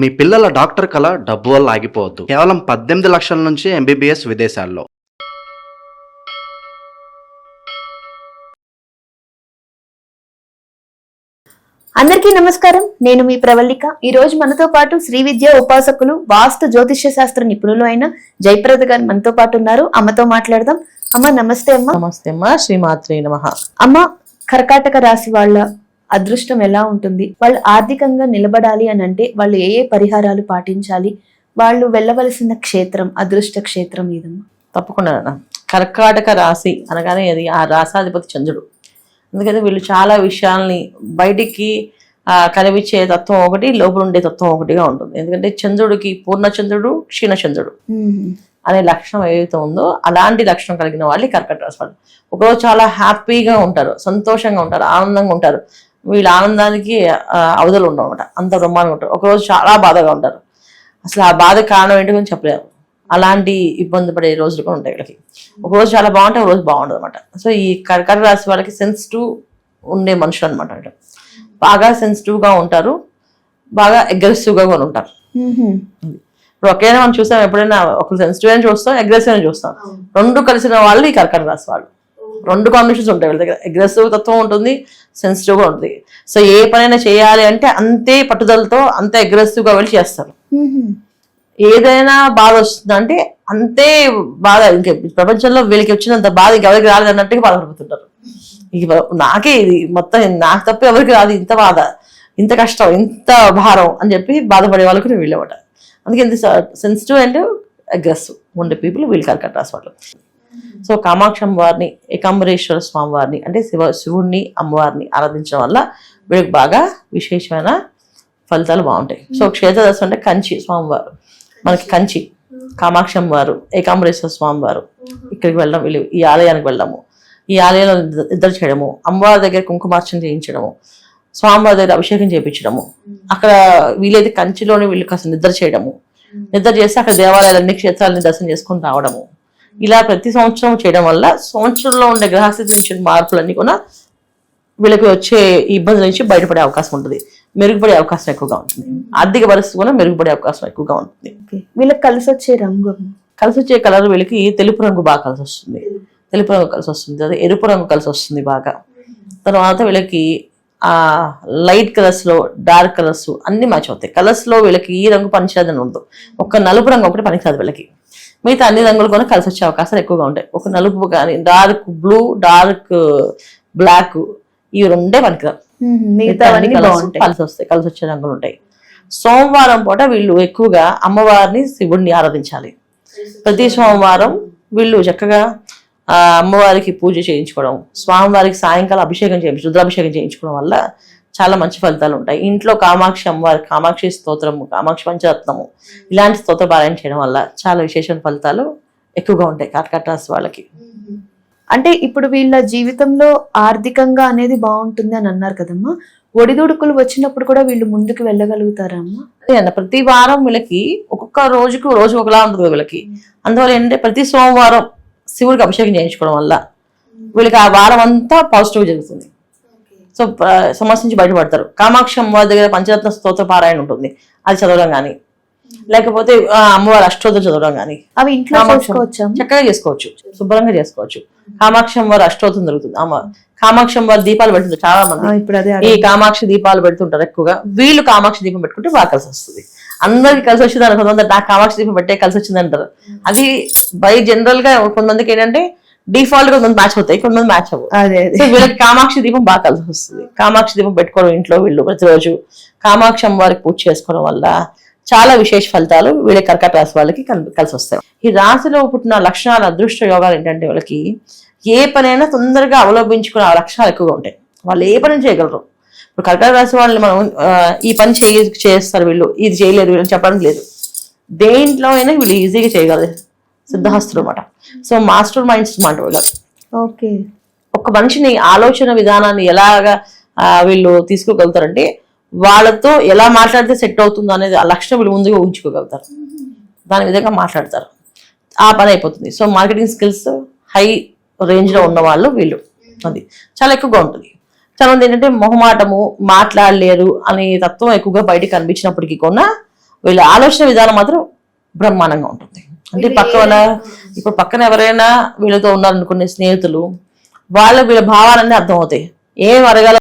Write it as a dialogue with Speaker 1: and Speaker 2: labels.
Speaker 1: మీ పిల్లల డాక్టర్ కళ డబ్బు వల్ల ఆగిపోవద్దు. కేవలం 18 లక్షల నుంచి MBBS విదేశాల్లో.
Speaker 2: అందరికీ నమస్కారం. నేను మీ ప్రవళిక. ఈ రోజు మనతో పాటు శ్రీ విద్య ఉపాసకులు, వాస్తు జ్యోతిష్య శాస్త్ర నిపుణులు అయిన జయప్రద గారు మనతో పాటు ఉన్నారు. అమ్మతో మాట్లాడదాం. అమ్మ నమస్తే. అమ్మ
Speaker 3: నమస్తే అమ్మా. శ్రీమాత్రే నమః.
Speaker 2: అమ్మ, కర్కాటక రాశి వాళ్ళ అదృష్టం ఎలా ఉంటుంది? వాళ్ళు ఆర్థికంగా నిలబడాలి అని అంటే వాళ్ళు ఏ ఏ పరిహారాలు పాటించాలి? వాళ్ళు వెళ్ళవలసిన క్షేత్రం, అదృష్ట క్షేత్రం ఏదమ్మా?
Speaker 3: తప్పకుండా. కర్కాటక రాశి అనగానే అది ఆ రాసాధిపతి చంద్రుడు. అందుకని వీళ్ళు చాలా విషయాల్ని బయటికి కనిపించే తత్వం ఒకటి, లోపల ఉండే తత్వం ఒకటిగా ఉంటుంది. ఎందుకంటే చంద్రుడికి పూర్ణచంద్రుడు, క్షీణచంద్రుడు అనే లక్షణం ఏదైతే ఉందో అలాంటి లక్షణం కలిగిన వాళ్ళు కర్కాటక రాశి వాళ్ళు. ఒకరోజు చాలా హ్యాపీగా ఉంటారు, సంతోషంగా ఉంటారు, ఆనందంగా ఉంటారు. వీళ్ళ ఆనందానికి అవధులు ఉండవు అనమాట. అంత బ్రహ్మాండంగా ఉంటారు. ఒకరోజు చాలా బాధగా ఉంటారు. అసలు ఆ బాధ కారణం ఏంటో అని చెప్పలేరు. అలాంటి ఇబ్బంది పడే రోజులు కూడా ఉంటాయి వీళ్ళకి. ఒకరోజు చాలా బాగుంటే ఒకరోజు బాగుండదు అనమాట. సో ఈ కర్కాటక రాశి వాళ్ళకి సెన్సిటివ్ ఉండే మనుషులు అనమాట. బాగా సెన్సిటివ్గా ఉంటారు, బాగా అగ్రెసివ్గా కూడా ఉంటారు. ఇప్పుడు ఒకేనా మనం చూస్తాం, ఎప్పుడైనా ఒక సెన్సిటివ్ అని చూస్తాం, అగ్రెసివ్ అని చూస్తాం. రెండు కలిసిన వాళ్ళు ఈ కర్కాటక రాశి వాళ్ళు. రెండు కాంబినేషన్స్ ఉంటాయి వీళ్ళ దగ్గర. అగ్రెసివ్ తత్వం ఉంటుంది, సెన్సిటివ్గా ఉంటుంది. సో ఏ పనైనా చేయాలి అంటే అంతే పట్టుదలతో, అంతే అగ్రెసివ్గా వెళ్ళి చేస్తారు. ఏదైనా బాధ వస్తుందంటే అంతే బాధ. ఇంకా ప్రపంచంలో వీళ్ళకి వచ్చినంత బాధ ఇంకెవరికి రాలేదు అన్నట్టుగా బాధపడుతుంటారు. నాకే ఇది మొత్తం, నాకు తప్ప ఎవరికి రాదు ఇంత బాధ, ఇంత కష్టం, ఇంత భారం అని చెప్పి బాధపడే వాళ్ళకు నేను వీళ్ళమాట. అందుకే ఇంత సెన్సిటివ్ అండ్ అగ్రెసివ్ ఉండే పీపుల్ వీళ్ళు కర్కాటక రాశి వాళ్ళు. సో కామాక్షి అమ్మవారిని, ఏకాంబరేశ్వర స్వామి వారిని అంటే శివుణ్ణి, అమ్మవారిని ఆరాధించడం వల్ల వీళ్ళకి బాగా విశేషమైన ఫలితాలు బాగుంటాయి. సో క్షేత్ర దర్శనం అంటే కంచి స్వామివారు, మనకి కంచి కామాక్షి అమ్మవారు, ఏకాంబరేశ్వర స్వామి వారు, ఇక్కడికి వెళ్ళడం, వీళ్ళు ఈ ఆలయానికి వెళ్ళడము, ఈ ఆలయంలో నిద్ర చేయడము, అమ్మవారి దగ్గర కుంకుమార్చన చేయించడము, స్వామివారి దగ్గర అభిషేకం చేయించడము, అక్కడ వీలైతే కంచిలోనే వీళ్ళు కాస్త నిద్ర చేయడము, నిద్ర చేసి అక్కడ దేవాలయాలన్నీ క్షేత్రాలని దర్శనం చేసుకుని రావడము, ఇలా ప్రతి సంవత్సరం చేయడం వల్ల సంవత్సరంలో ఉండే గ్రహస్థితి నుంచి మార్పులన్నీ కూడా వీళ్ళకి వచ్చే ఇబ్బందుల నుంచి బయటపడే అవకాశం ఉంటుంది, మెరుగుపడే అవకాశం ఎక్కువగా ఉంటుంది, ఆర్థిక పరిస్థితి కూడా మెరుగుపడే అవకాశం ఎక్కువగా ఉంటుంది.
Speaker 2: వీళ్ళకి కలిసి వచ్చే రంగు,
Speaker 3: కలిసి వచ్చే కలర్ వీళ్ళకి తెలుపు రంగు బాగా కలిసి వస్తుంది, తెలుపు రంగు కలిసి వస్తుంది, అదే ఎరుపు రంగు కలిసి వస్తుంది బాగా. తర్వాత వీళ్ళకి లైట్ కలర్స్ లో డార్క్ కలర్స్ అన్ని మ్యాచ్ అవుతాయి. కలర్స్ లో వీళ్ళకి ఈ రంగు పనిచేదని ఉండదు, ఒక నలుపు రంగు ఒకటి పనిచేది వీళ్ళకి. మిగతా అన్ని రంగులు కూడా కలిసి వచ్చే అవకాశాలు ఎక్కువగా ఉంటాయి. ఒక నలుపు కానీ, డార్క్ బ్లూ, డార్క్ బ్లాక్, ఇవి రెండే పనికిరావు. కలిసి వస్తాయి, కలిసి వచ్చే రంగులు ఉంటాయి. సోమవారం పూట వీళ్ళు ఎక్కువగా అమ్మవారిని, శివుడిని ఆరాధించాలి. ప్రతి సోమవారం వీళ్ళు చక్కగా అమ్మవారికి పూజ చేయించుకోవడం, స్వామివారికి సాయంకాలం అభిషేకం చేయించు, రుద్రాభిషేకం చేయించుకోవడం వల్ల చాలా మంచి ఫలితాలు ఉంటాయి. ఇంట్లో కామాక్షి అమ్మవారి, కామాక్షి స్తోత్రము, కామాక్షి పంచరత్నము ఇలాంటి స్తోత్ర పారాయణ చేయడం వల్ల చాలా విశేషమైన ఫలితాలు ఎక్కువగా ఉంటాయి కర్కాటక రాశి వాళ్ళకి.
Speaker 2: అంటే ఇప్పుడు వీళ్ళ జీవితంలో ఆర్థికంగా అనేది బాగుంటుంది అని అన్నారు కదమ్మా, ఒడిదుడుకులు వచ్చినప్పుడు కూడా వీళ్ళు ముందుకు వెళ్ళగలుగుతారా అమ్మా?
Speaker 3: అన్న ప్రతి వారం వీళ్ళకి ఒక్కొక్క రోజుకు రోజు ఒకలా ఉంటుంది వీళ్ళకి. అందువల్ల ఏంటంటే ప్రతి సోమవారం శివుడికి అభిషేకం చేయించుకోవడం వల్ల వీళ్ళకి ఆ వారం అంతా పాజిటివ్ జరుగుతుంది. సో సమస్య నుంచి బయటపడతారు. కామాక్షి అమ్మవారి దగ్గర పంచరత్న స్తోత్ర పారాయణ ఉంటుంది, అది చదవడం కానీ, లేకపోతే అమ్మవారి అష్టోత్తరం చదవడం కానీ,
Speaker 2: అవి ఇంట్లో
Speaker 3: చక్కగా చేసుకోవచ్చు, శుభ్రంగా చేసుకోవచ్చు. కామాక్షి అమ్మవారి అష్టోత్తరం జరుగుతుంది. కామాక్షి అమ్మవారి దీపాలు పెడుతుంటారు చాలా మంది. ఇప్పుడు ఈ కామాక్షి దీపాలు పెడుతుంటారు ఎక్కువగా. వీళ్ళు కామాక్షి దీపం పెట్టుకుంటే బాగా కలిసి వస్తుంది. అందరికి కలిసి వచ్చింది అనుకుంటుంది, నాకు కామాక్షి దీపం పెట్టే కలిసి వచ్చింది అంటారు. అది బై జనరల్ గా కొంతమందికి ఏంటంటే డిఫాల్ట్ గా కొంతమంది మ్యాచ్ అవుతాయి, కొంతమంది మ్యాచ్ అవ్వవు. వీళ్ళకి కామాక్షి దీపం బాగా కలిసి వస్తుంది. కామాక్షి దీపం పెట్టుకోవడం ఇంట్లో వీళ్ళు ప్రతిరోజు కామాక్షి అమ్మవారికి పూజ చేసుకోవడం వల్ల చాలా విశేష ఫలితాలు వీళ్ళ కర్కాటక రాశి వాళ్ళకి కలిసి వస్తాయి. ఈ రాశిలో పుట్టిన లక్షణాలు, అదృష్ట యోగాలు ఏంటంటే వీళ్ళకి ఏ పనైనా తొందరగా అవలంబించుకునే లక్షణాలు ఎక్కువగా ఉంటాయి. వాళ్ళు ఏ పని చేయగలరు. ఇప్పుడు కర్కాటక రాశి వాళ్ళని మనం ఈ పని చేస్తారు, వీళ్ళు ఇది చేయలేరు వీళ్ళని చెప్పడానికి లేదు. దేంట్లో అయినా వీళ్ళు ఈజీగా చేయగలరు, సిద్ధహస్తులు అనమాట. సో మాస్టర్ మైండ్స్ మాట వీళ్ళకి.
Speaker 2: ఓకే,
Speaker 3: ఒక మనిషిని ఆలోచన విధానాన్ని ఎలాగా వీళ్ళు తీసుకోగలుగుతారంటే వాళ్ళతో ఎలా మాట్లాడితే సెట్ అవుతుందో అనేది ఆ లక్షణం వీళ్ళు ముందుగా ఊహించుకోగలుగుతారు, దాని విధంగా మాట్లాడతారు, ఆ పని అయిపోతుంది. So marketing skills high range లో ఉన్న వాళ్ళు వీళ్ళు, అది చాలా ఎక్కువగా ఉంటుంది. చాలా మంది ఏంటంటే మొహమాటము, మాట్లాడలేరు అనే తత్వం ఎక్కువగా బయటకు కనిపించినప్పటికీ కూడా వీళ్ళ ఆలోచన విధానం మాత్రం బ్రహ్మాండంగా ఉంటుంది. అంటే ఇప్పుడు పక్కన ఎవరైనా వీళ్ళతో ఉన్నారనుకునే స్నేహితులు వీళ్ళ భావాలన్నీ అర్థమవుతాయి. ఏం అడగాల